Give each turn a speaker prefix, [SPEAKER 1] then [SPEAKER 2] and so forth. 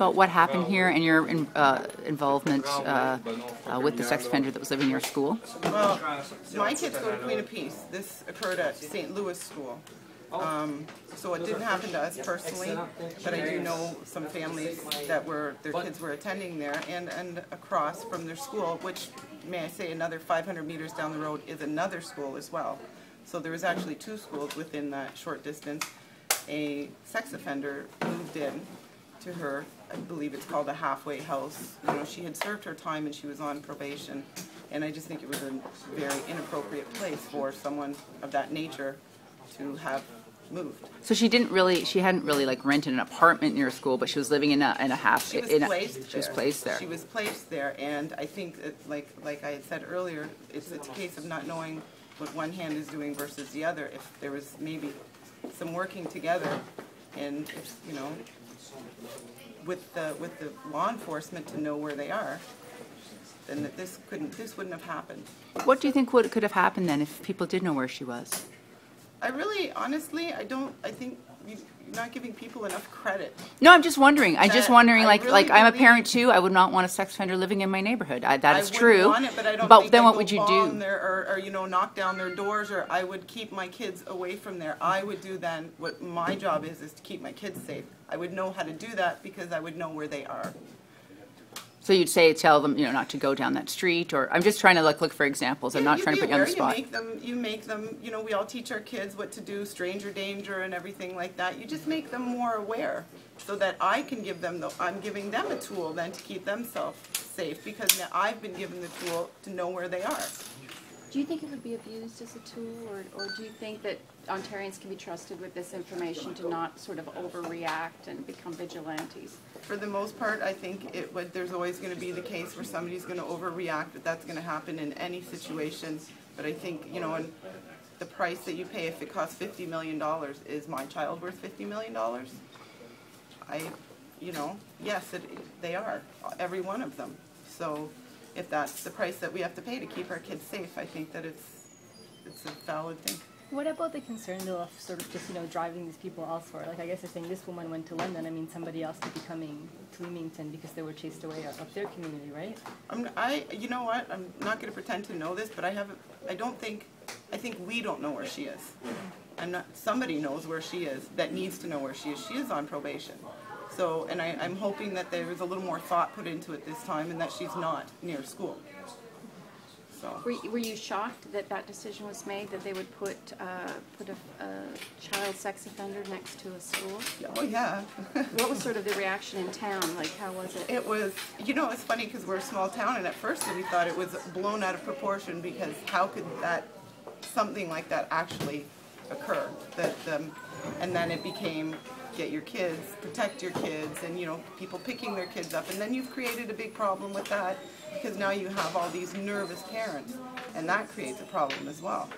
[SPEAKER 1] about what happened here and your involvement with the sex offender that was living in your school?
[SPEAKER 2] Well, my kids go to Queen of Peace. This occurred at St. Louis School. So it didn't happen to us personally, but I do know some families that their kids were attending there, and across from their school, which, may I say, another 500 meters down the road is another school as well. So there was actually two schools within that short distance. A sex offender moved in to her, I believe it's called a halfway house. You know, she had served her time and she was on probation, and I just think it was a very inappropriate place for someone of that nature to have moved.
[SPEAKER 1] So she hadn't really like rented an apartment near school, but she was living in a half.
[SPEAKER 2] She was placed there. She was placed there, and I think that, like I had said earlier, it's a case of not knowing what one hand is doing versus the other. If there was maybe some working together, and if, you know, with the law enforcement to know where they are, then this wouldn't have happened.
[SPEAKER 1] What do you think could have happened then if people did know where she was?
[SPEAKER 2] I really, honestly, I think you're not giving people enough credit.
[SPEAKER 1] No, I'm just wondering. I'm just wondering, like I'm a parent too. I would not want a sex offender living in my neighborhood. That is true.
[SPEAKER 2] I wouldn't want it, but I don't
[SPEAKER 1] but
[SPEAKER 2] think
[SPEAKER 1] then
[SPEAKER 2] I'd
[SPEAKER 1] what
[SPEAKER 2] go
[SPEAKER 1] would you
[SPEAKER 2] bomb
[SPEAKER 1] do?
[SPEAKER 2] There, or you know, knock down their doors, or I would keep my kids away from there. I would do then what my job is to keep my kids safe. I would know how to do that because I would know where they are.
[SPEAKER 1] So you'd tell them, you know, not to go down that street, or I'm just trying to look for examples. I'm not trying to put you on the spot.
[SPEAKER 2] You make them, you know, we all teach our kids what to do, stranger danger and everything like that. You just make them more aware so that I can give them, I'm giving them a tool then to keep themselves safe, because now I've been given the tool to know where they are.
[SPEAKER 3] Do you think it would be abused as a tool, or do you think that Ontarians can be trusted with this information to not sort of overreact and become vigilantes?
[SPEAKER 2] For the most part, I think there's always going to be the case where somebody's going to overreact, but that's going to happen in any situation. But I think, you know, and the price that you pay, if it costs $50 million, is my child worth $50 million? You know, yes, they are, every one of them. So if that's the price that we have to pay to keep our kids safe, I think that it's a valid thing.
[SPEAKER 4] What about the concern, though, of sort of just, you know, driving these people elsewhere? Like, I guess they're saying this woman went to London. I mean, somebody else could be coming to Leamington because they were chased away of their community, right?
[SPEAKER 2] You know what? I'm not going to pretend to know this, but I think we don't know where she is. Somebody knows where she is that needs to know where she is. She is on probation. So, and I'm hoping that there was a little more thought put into it this time and that she's not near school. So.
[SPEAKER 3] Were you shocked that that decision was made, that they would put a child sex offender next to a school?
[SPEAKER 2] Oh, yeah.
[SPEAKER 3] What was sort of the reaction in town? Like, how was it?
[SPEAKER 2] It was, you know, it's funny because we're a small town, and at first we thought it was blown out of proportion, because how could something like that actually occur? And then it became, get your kids, protect your kids, and, you know, people picking their kids up, and then you've created a big problem with that, because now you have all these nervous parents, and that creates a problem as well.